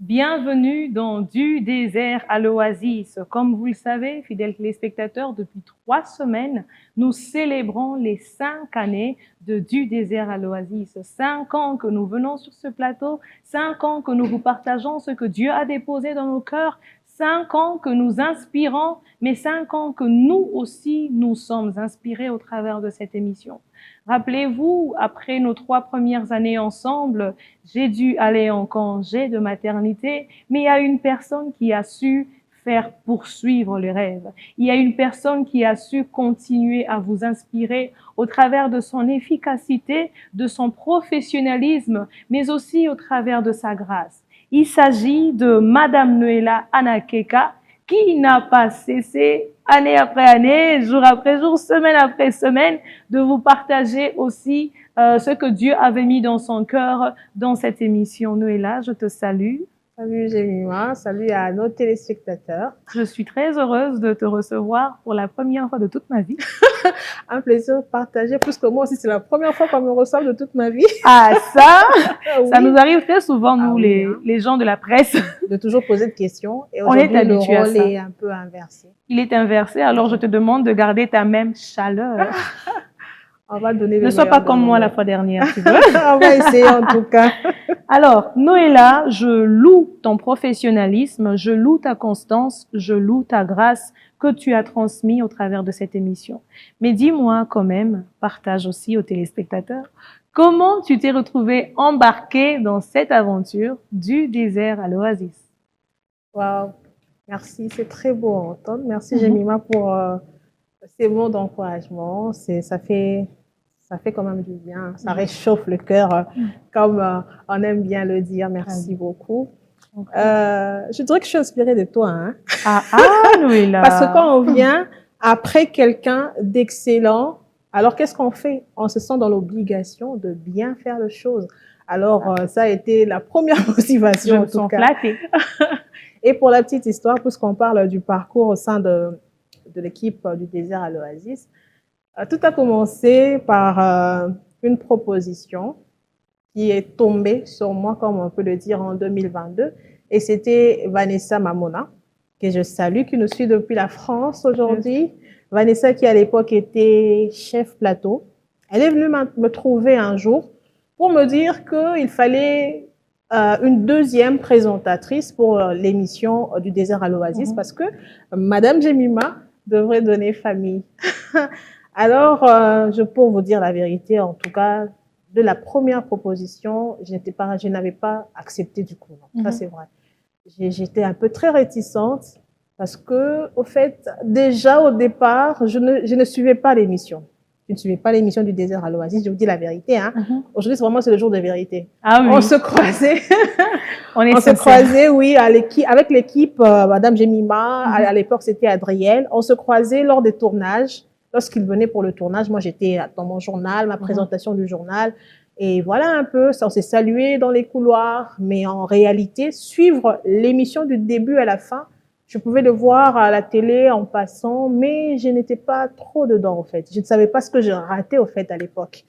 Bienvenue dans Du désert à l'oasis. Comme vous le savez, fidèles téléspectateurs, depuis 3 semaines, nous célébrons les 5 années de Du désert à l'oasis. 5 ans que nous venons sur ce plateau, 5 ans que nous vous partageons ce que Dieu a déposé dans nos cœurs, 5 ans que nous inspirons, mais 5 ans que nous aussi, nous sommes inspirés au travers de cette émission. Rappelez-vous, après nos 3 premières années ensemble, j'ai dû aller en congé de maternité, mais il y a une personne qui a su faire poursuivre les rêves. Il y a une personne qui a su continuer à vous inspirer au travers de son efficacité, de son professionnalisme, mais aussi au travers de sa grâce. Il s'agit de Madame Noéla Anakeka, qui n'a pas cessé, année après année, jour après jour, semaine après semaine, de vous partager aussi ce que Dieu avait mis dans son cœur dans cette émission. Noéla, je te salue. Salut Jemima, salut à nos téléspectateurs. Je suis très heureuse de te recevoir pour la première fois de toute ma vie. Un plaisir partagé, plus que moi aussi, c'est la première fois qu'on me reçoit de toute ma vie. Ah ça, Oui. Ça nous arrive très souvent, nous, les gens de la presse. De toujours poser de questions. Et On est aujourd'hui, le habitué à rôle ça. est un peu inversé. Il est inversé, alors je te demande de garder ta même chaleur. On va donner Ne sois pas comme moi la fois dernière, tu veux. On va essayer en tout cas. Alors, Noéla, je loue ton professionnalisme, je loue ta constance, je loue ta grâce que tu as transmise au travers de cette émission. Mais dis-moi quand même, partage aussi aux téléspectateurs, comment tu t'es retrouvée embarquée dans cette aventure du désert à l'oasis? Wow. Merci, c'est très beau à entendre. Merci Jemima pour ces mots d'encouragement. Ça fait quand même du bien. Ça réchauffe le cœur, comme on aime bien le dire. Merci beaucoup. Je dirais que je suis inspirée de toi. Hein? Noéla. Parce que quand on vient après quelqu'un d'excellent, alors qu'est-ce qu'on fait? On se sent dans l'obligation de bien faire les choses. Alors, ça a été la première motivation. Je me sens flattée. Et pour la petite histoire, puisqu'on parle du parcours au sein de l'équipe du désert à l'Oasis, tout a commencé par une proposition qui est tombée sur moi, comme on peut le dire, en 2022. Et c'était Vanessa Mamona, que je salue, qui nous suit depuis la France aujourd'hui. Vanessa, qui à l'époque était chef plateau. Elle est venue me trouver un jour pour me dire qu'il fallait une deuxième présentatrice pour l'émission du désert à l'Oasis, parce que Madame Jemima devrait donner famille. Alors, pour vous dire la vérité, en tout cas, de la première proposition, je n'avais pas accepté du coup. Ça, c'est vrai. J'étais un peu très réticente parce que, au fait, déjà au départ, je ne suivais pas l'émission. Je ne suivais pas l'émission du désert à l'Oasis, je vous dis la vérité. Hein. Aujourd'hui, c'est le jour de vérité. Ah oui. On se croisait. On se croisait, oui, avec l'équipe, Madame Jemima. À l'époque, c'était Adriel. On se croisait lors des tournages. Lorsqu'il venait pour le tournage, moi, j'étais dans mon journal, ma présentation du journal. Et voilà un peu, on s'est salué dans les couloirs. Mais en réalité, suivre l'émission du début à la fin, je pouvais le voir à la télé en passant, mais je n'étais pas trop dedans, en fait. Je ne savais pas ce que je ratais, au fait, à l'époque.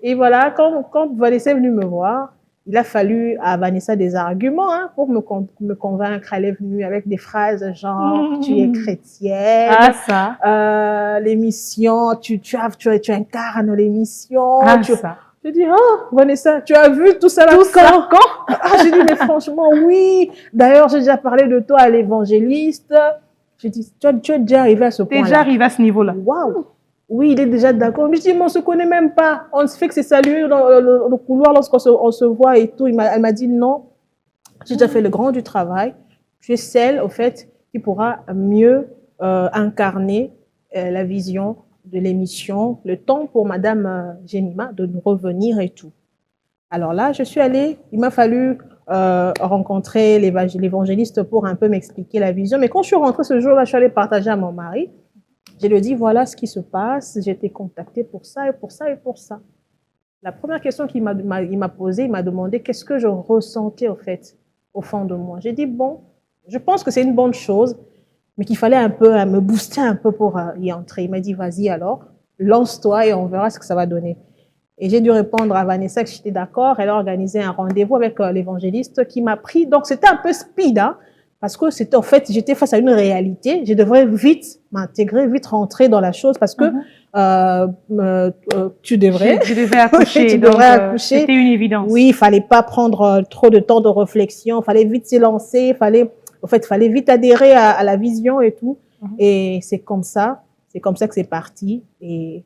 Et voilà, quand Vanessa est venue me voir, il a fallu à Vanessa des arguments pour me convaincre. Elle est venue avec des phrases genre tu es chrétienne, l'émission, tu incarnes l'émission. Je dis Vanessa, tu as vu tout ça là quand j'ai dit mais franchement oui. D'ailleurs j'ai déjà parlé de toi à l'évangéliste. J'ai dit tu es déjà arrivé à ce point-là. Déjà arrivé à ce niveau-là. Waouh. Oui, il est déjà d'accord. Mais je dis, mais on se connaît même pas. On se fait que c'est saluer dans le couloir lorsqu'on se voit et tout. Elle m'a dit non. J'ai déjà fait le grand du travail. Tu es celle, au fait, qui pourra mieux incarner la vision de l'émission. Le temps pour Madame Jemima de nous revenir et tout. Alors là, je suis allée. Il m'a fallu rencontrer l'évangéliste pour un peu m'expliquer la vision. Mais quand je suis rentrée ce jour-là, je suis allée partager à mon mari. Je lui ai dit, voilà ce qui se passe, j'ai été contactée pour ça et pour ça et pour ça. La première question qu'il m'a posée, il m'a demandé qu'est-ce que je ressentais au fond de moi. J'ai dit, bon, je pense que c'est une bonne chose, mais qu'il fallait un peu me booster un peu pour y entrer. Il m'a dit, vas-y alors, lance-toi et on verra ce que ça va donner. Et j'ai dû répondre à Vanessa que j'étais d'accord. Elle a organisé un rendez-vous avec l'évangéliste qui m'a pris. Donc, c'était un peu speed, hein, parce que c'était, en fait, j'étais face à une réalité. Je devrais vite m'intégrer, vite rentrer dans la chose parce que tu devrais. Tu devais accoucher. Tu donc, devrais accoucher. C'était une évidence. Oui, il fallait pas prendre trop de temps de réflexion. Il fallait vite se lancer. Fallait vite adhérer à la vision et tout. Et c'est comme ça que c'est parti. Et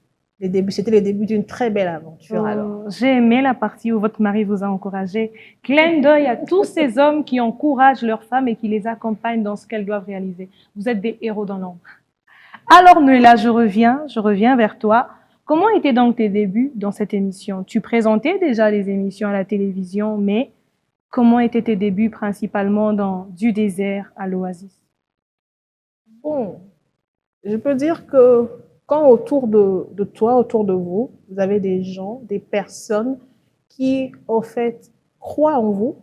c'était le début d'une très belle aventure. Alors. J'ai aimé la partie où votre mari vous a encouragé. Clin d'œil à tous ces hommes qui encouragent leurs femmes et qui les accompagnent dans ce qu'elles doivent réaliser. Vous êtes des héros dans l'ombre. Alors Noéla, je reviens vers toi. Comment étaient donc tes débuts dans cette émission? Tu présentais déjà les émissions à la télévision, mais comment étaient tes débuts principalement dans Du désert à l'oasis? Bon, je peux dire que quand autour de toi, autour de vous, vous avez des gens, des personnes qui, au fait, croient en vous,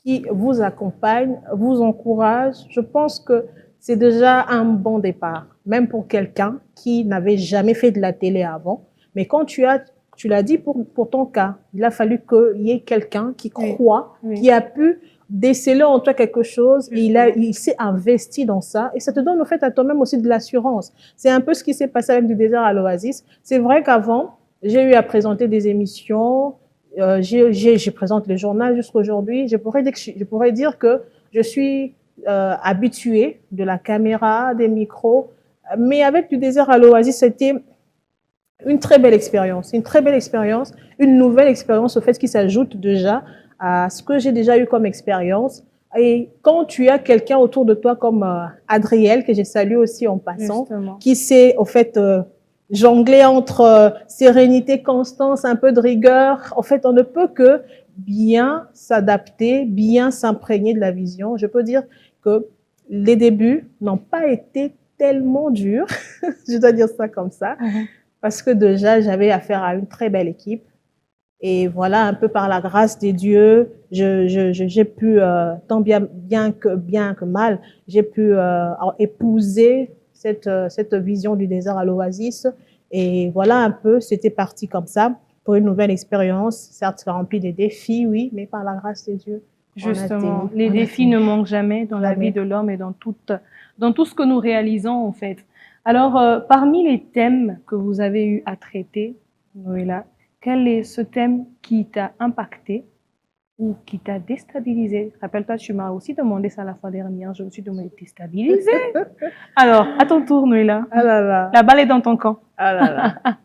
qui vous accompagnent, vous encouragent, je pense que c'est déjà un bon départ, même pour quelqu'un qui n'avait jamais fait de la télé avant. Mais quand tu l'as dit pour ton cas, il a fallu qu'il y ait quelqu'un qui croit, qui a pu déceler en toi quelque chose, et il s'est investi dans ça, et ça te donne au fait à toi-même aussi de l'assurance. C'est un peu ce qui s'est passé avec Du désert à l'oasis. C'est vrai qu'avant, j'ai eu à présenter des émissions, je présente le journal jusqu'à aujourd'hui. Je pourrais dire que je suis habituée de la caméra, des micros, mais avec Du désert à l'oasis, c'était une très belle expérience, une nouvelle expérience au fait qui s'ajoute déjà à ce que j'ai déjà eu comme expérience. Et quand tu as quelqu'un autour de toi comme Adriel, que j'ai salué aussi en passant, Justement. qui sait au fait jongler entre sérénité, constance, un peu de rigueur. En fait, on ne peut que bien s'adapter, bien s'imprégner de la vision. Je peux dire que les débuts n'ont pas été tellement durs, je dois dire ça comme ça, parce que déjà, j'avais affaire à une très belle équipe. Et voilà, un peu par la grâce des dieux, j'ai pu, tant bien que mal, j'ai pu épouser cette vision du désert à l'oasis. Et voilà un peu, c'était parti comme ça pour une nouvelle expérience, certes remplie de défis, oui, mais par la grâce des dieux. Justement, les défis ne manquent jamais dans la vie de l'homme et dans tout ce que nous réalisons en fait. Alors, parmi les thèmes que vous avez eu à traiter, Noéla, quel est ce thème qui t'a impacté ou qui t'a déstabilisé? Rappelle-toi, tu m'as aussi demandé ça la fois dernière. Je me suis demandé déstabilisé. Alors, à ton tour, Noéla. Ah là là. La balle est dans ton camp. Ah là là.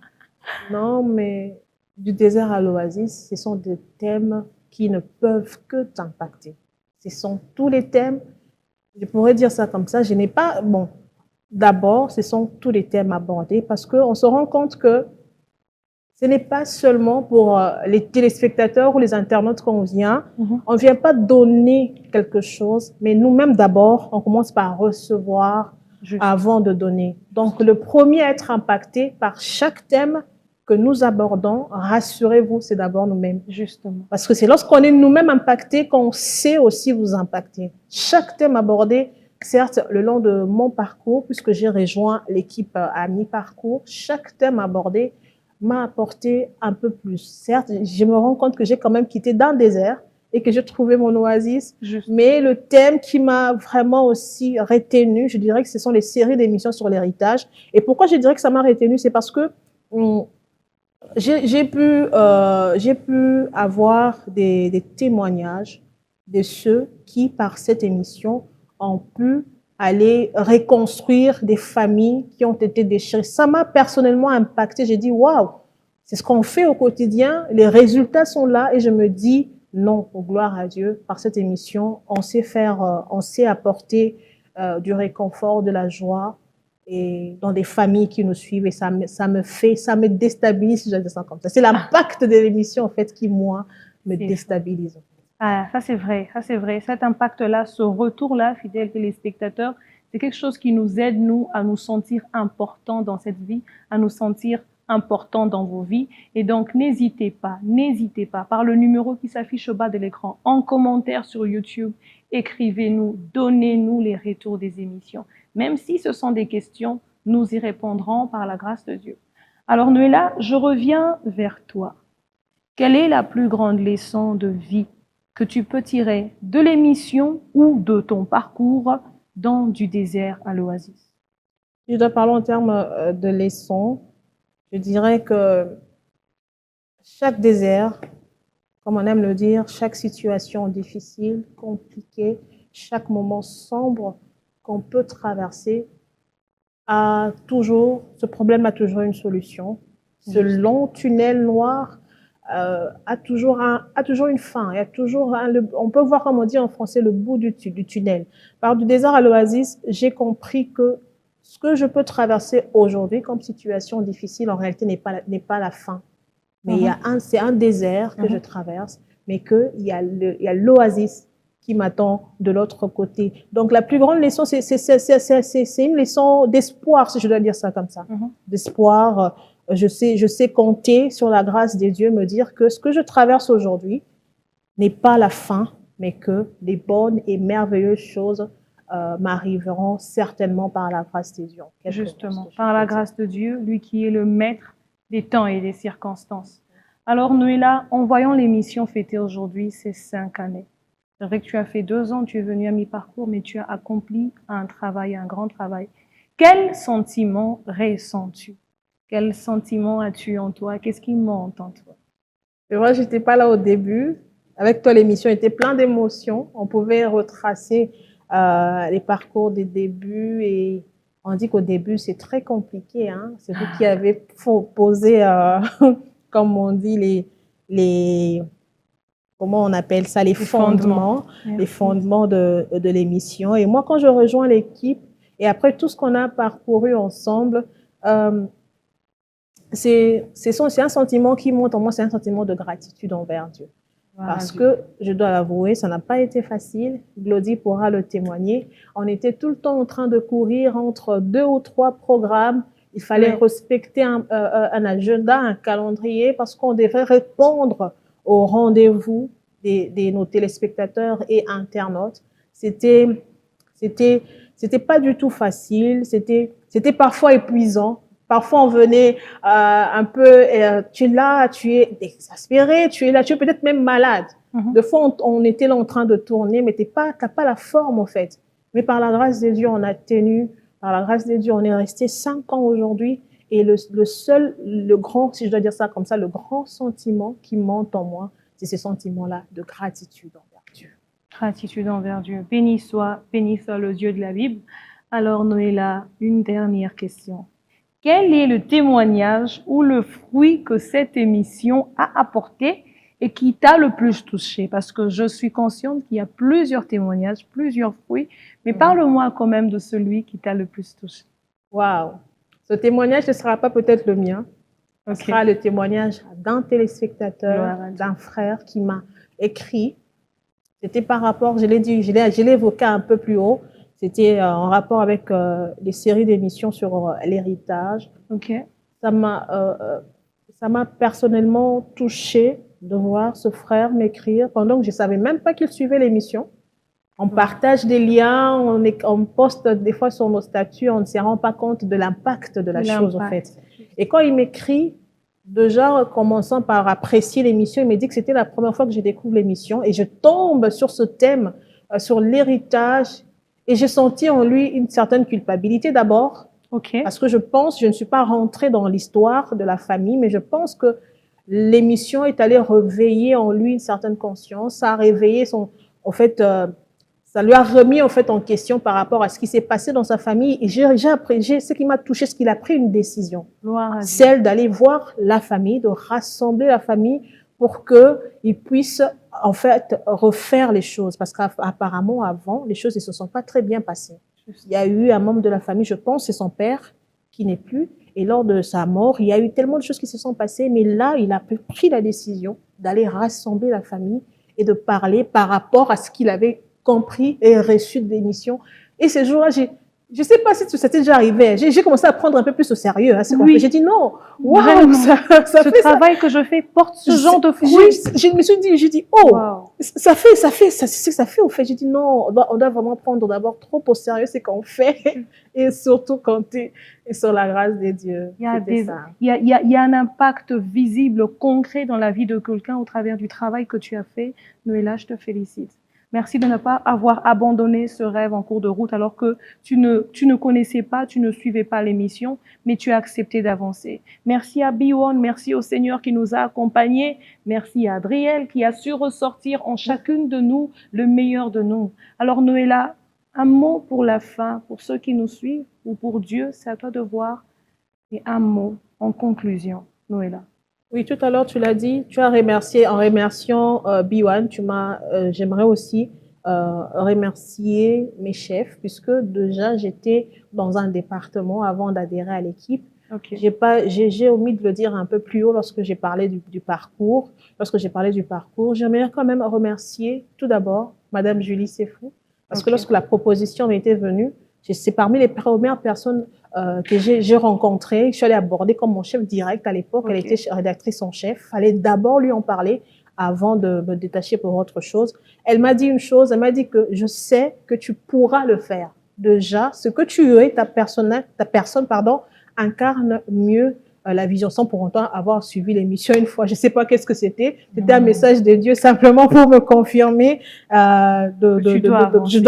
Non, mais Du désert à l'oasis, ce sont des thèmes qui ne peuvent que t'impacter. Ce sont tous les thèmes, je pourrais dire ça comme ça, je n'ai pas, bon, d'abord, ce sont tous les thèmes abordés parce qu'on se rend compte que ce n'est pas seulement pour les téléspectateurs ou les internautes qu'on vient. On ne vient pas donner quelque chose, mais nous-mêmes d'abord, on commence par recevoir avant de donner. Donc, le premier à être impacté par chaque thème que nous abordons, rassurez-vous, c'est d'abord nous-mêmes. Justement. Parce que c'est lorsqu'on est nous-mêmes impactés qu'on sait aussi vous impacter. Chaque thème abordé, certes, le long de mon parcours, puisque j'ai rejoint l'équipe à mi-parcours, chaque thème abordé m'a apporté un peu plus. Certes, je me rends compte que j'ai quand même quitté dans le désert et que j'ai trouvé mon oasis. Mais le thème qui m'a vraiment aussi retenu, je dirais que ce sont les séries d'émissions sur l'héritage. Et pourquoi je dirais que ça m'a retenu, c'est parce que j'ai pu avoir des témoignages de ceux qui, par cette émission, ont pu aller reconstruire des familles qui ont été déchirées. Ça m'a personnellement impacté. J'ai dit, waouh, c'est ce qu'on fait au quotidien. Les résultats sont là et je me dis, non, pour gloire à Dieu, par cette émission, on sait apporter du réconfort, de la joie et dans des familles qui nous suivent et ça me déstabilise, si je dis ça comme ça. C'est l'impact de l'émission, en fait, qui, moi, me déstabilise. Ah, ça c'est vrai, ça c'est vrai. Cet impact-là, ce retour-là, fidèles téléspectateurs, c'est quelque chose qui nous aide, nous, à nous sentir importants dans cette vie, à nous sentir importants dans vos vies. Et donc, n'hésitez pas, par le numéro qui s'affiche au bas de l'écran, en commentaire sur YouTube, écrivez-nous, donnez-nous les retours des émissions. Même si ce sont des questions, nous y répondrons par la grâce de Dieu. Alors Noéla, je reviens vers toi. Quelle est la plus grande leçon de vie que tu peux tirer de l'émission ou de ton parcours dans du désert à l'oasis? Si je dois parler en termes de leçons, je dirais que chaque désert, comme on aime le dire, chaque situation difficile, compliquée, chaque moment sombre qu'on peut traverser ce problème a toujours une solution. Ce long tunnel noir a toujours une fin. Il y a toujours on peut voir, comme on dit en français, le bout du tunnel. Par du désert à l'oasis, j'ai compris que ce que je peux traverser aujourd'hui comme situation difficile, en réalité, n'est pas la fin. Mais c'est un désert que je traverse, mais qu'il y a l'oasis qui m'attend de l'autre côté. Donc, la plus grande leçon, c'est une leçon d'espoir, si je dois dire ça comme ça. D'espoir. Je sais compter sur la grâce de Dieu, me dire que ce que je traverse aujourd'hui n'est pas la fin, mais que les bonnes et merveilleuses choses m'arriveront certainement par la grâce de Dieu. Justement, par la grâce de Dieu, lui qui est le maître des temps et des circonstances. Alors, Noéla, en voyant l'émission fêter aujourd'hui ces 5 années, c'est vrai que tu as fait 2 ans, tu es venu à mi-parcours, mais tu as accompli un travail, un grand travail. Quel sentiment ressens-tu? Quel sentiment as-tu en toi? Qu'est-ce qui monte en toi? Et moi, j'étais pas là au début. Avec toi, l'émission était plein d'émotions. On pouvait retracer les parcours des débuts et on dit qu'au début, c'est très compliqué. Hein? C'est vous qui avez posé, comme on dit, comment on appelle ça, les fondements de l'émission. Et moi, quand je rejoins l'équipe et après tout ce qu'on a parcouru ensemble, c'est un sentiment qui monte en moi, c'est un sentiment de gratitude envers Dieu. Parce que, je dois l'avouer, ça n'a pas été facile. Glody pourra le témoigner. On était tout le temps en train de courir entre 2 ou 3 programmes. Il fallait respecter un agenda, un calendrier, parce qu'on devait répondre aux rendez-vous de nos téléspectateurs et internautes. C'était pas du tout facile. C'était parfois épuisant. Parfois, on venait un peu, tu es là, tu es exaspéré, tu es là, tu es peut-être même malade. De fois, on était là en train de tourner, mais t'as pas la forme, en fait. Mais par la grâce de Dieu, on a tenu. Par la grâce de Dieu, on est resté 5 ans aujourd'hui. Et le grand, si je dois dire ça comme ça, le grand sentiment qui monte en moi, c'est ce sentiment-là de gratitude envers Dieu. Gratitude envers Dieu. Béni soit le Dieu de la Bible. Alors, Noéla, une dernière question. Quel est le témoignage ou le fruit que cette émission a apporté et qui t'a le plus touché? Parce que je suis consciente qu'il y a plusieurs témoignages, plusieurs fruits, mais parle-moi quand même de celui qui t'a le plus touché. Waouh! Ce témoignage ne sera pas peut-être le mien. Ce sera le témoignage d'un téléspectateur, d'un frère qui m'a écrit. C'était par rapport, je l'ai évoqué un peu plus haut, c'était en rapport avec les séries d'émissions sur l'héritage. Ça m'a personnellement touchée de voir ce frère m'écrire pendant que je ne savais même pas qu'il suivait l'émission. On partage des liens, on poste des fois sur nos statuts, on ne se rend pas compte de l'impact de la chose, en fait. Et quand il m'écrit, déjà commençant par apprécier l'émission, il me dit que c'était la première fois que je découvre l'émission et je tombe sur ce thème, sur l'héritage. Et j'ai senti en lui une certaine culpabilité d'abord, parce que je ne suis pas rentrée dans l'histoire de la famille, mais je pense que l'émission est allée réveiller en lui une certaine conscience, ça a réveillé ça lui a remis en fait en question par rapport à ce qui s'est passé dans sa famille. Et ce qui m'a touché, c'est qu'il a pris une décision, celle d'aller voir la famille, de rassembler la famille pour qu'il puisse en fait refaire les choses. Parce qu'apparemment, avant, les choses ne se sont pas très bien passées. Il y a eu un membre de la famille, je pense, c'est son père, qui n'est plus. Et lors de sa mort, il y a eu tellement de choses qui se sont passées. Mais là, il a pris la décision d'aller rassembler la famille et de parler par rapport à ce qu'il avait compris et reçu de l'émission. Et ce jour-là, je ne sais pas si ça t'est déjà arrivé. J'ai commencé à prendre un peu plus au sérieux hein, ce qu'on Oui. fait. J'ai dit non, Vraiment. ça Ce fait ça. travail que je fais porte ce genre de fruits. Je me suis dit, j'ai dit, oh, Wow. ça fait, c'est ce que ça fait au fait. J'ai dit non, on doit vraiment prendre d'abord trop au sérieux ce qu'on fait et surtout compter sur la grâce de Dieu. Il y a C'était ça. il y a un impact visible, concret dans la vie de quelqu'un au travers du travail que tu as fait. Noéla, je te félicite. Merci de ne pas avoir abandonné ce rêve en cours de route alors que tu ne connaissais pas, tu ne suivais pas l'émission, mais tu as accepté d'avancer. Merci à B1, merci au Seigneur qui nous a accompagnés, merci à Adriel qui a su ressortir en chacune de nous le meilleur de nous. Alors Noéla, un mot pour la fin, pour ceux qui nous suivent ou pour Dieu, c'est à toi de voir. Et un mot en conclusion, Noéla. Oui, tout à l'heure, tu l'as dit, tu as remercié, en remerciant B1, j'aimerais aussi remercier mes chefs, puisque déjà j'étais dans un département avant d'adhérer à l'équipe. Okay. J'ai omis de le dire un peu plus haut lorsque j'ai parlé du parcours. Lorsque j'ai parlé du parcours, j'aimerais quand même remercier tout d'abord Madame Julie Sefou, parce que lorsque la proposition m'était venue, c'est parmi les premières personnes que j'ai rencontrées. Je suis allée aborder comme mon chef direct à l'époque. Elle était rédactrice en chef. Il fallait d'abord lui en parler avant de me détacher pour autre chose. Elle m'a dit une chose, elle m'a dit que je sais que tu pourras le faire. Déjà, ce que tu es, ta personne, incarne mieux la vision sans pour autant avoir suivi l'émission une fois. Je ne sais pas qu'est-ce que c'était. C'était un message de Dieu simplement pour me confirmer je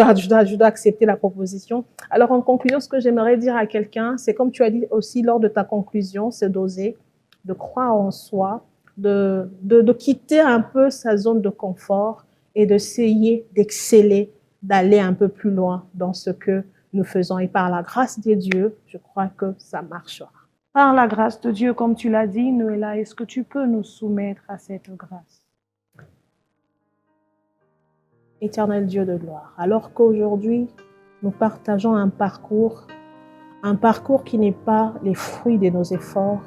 dois accepter la proposition. Alors, en conclusion, ce que j'aimerais dire à quelqu'un, c'est comme tu as dit aussi lors de ta conclusion, c'est d'oser, de croire en soi, de quitter un peu sa zone de confort et d'essayer d'exceller, d'aller un peu plus loin dans ce que nous faisons. Et par la grâce de Dieu, je crois que ça marchera. Par la grâce de Dieu, comme tu l'as dit, Noéla, est-ce que tu peux nous soumettre à cette grâce? Éternel Dieu de gloire, alors qu'aujourd'hui, nous partageons un parcours qui n'est pas les fruits de nos efforts,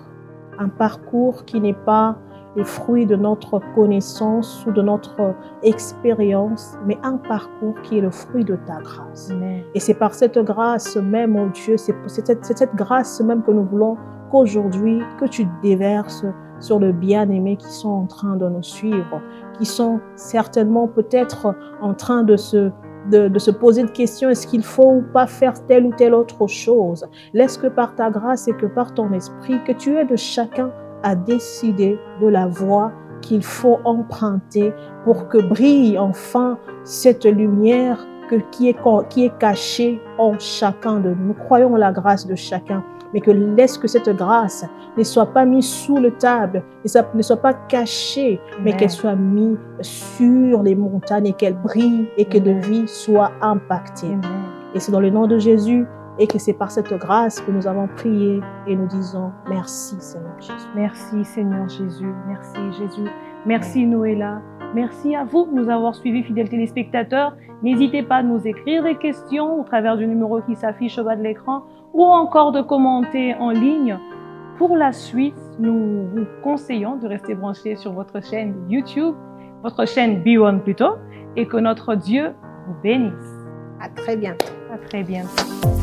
un parcours qui n'est pas les fruits de notre connaissance ou de notre expérience, mais un parcours qui est le fruit de ta grâce. Amen. Et c'est par cette grâce même, oh Dieu, c'est cette grâce même que nous voulons qu'aujourd'hui, que tu déverses sur le bien-aimé qui sont en train de nous suivre, qui sont certainement peut-être en train de se poser des questions, est-ce qu'il faut ou pas faire telle ou telle autre chose. Laisse que par ta grâce et que par ton esprit, que tu aides chacun à décider de la voie qu'il faut emprunter pour que brille enfin cette lumière qui est cachée en chacun de nous. Nous croyons en la grâce de chacun, mais que laisse que cette grâce ne soit pas mise sous le table, ne soit pas cachée, mais qu'elle soit mise sur les montagnes et qu'elle brille et que de vie soit impactée. Amen. Et c'est dans le nom de Jésus et que c'est par cette grâce que nous avons prié et nous disons merci Seigneur Jésus. Merci Seigneur Jésus, merci Jésus, merci Noéla. Merci à vous de nous avoir suivis, fidèles téléspectateurs. N'hésitez pas à nous écrire des questions au travers du numéro qui s'affiche au bas de l'écran ou encore de commenter en ligne. Pour la suite, nous vous conseillons de rester branchés sur votre chaîne YouTube, votre chaîne B1 plutôt, et que notre Dieu vous bénisse. À très bientôt. À très bientôt.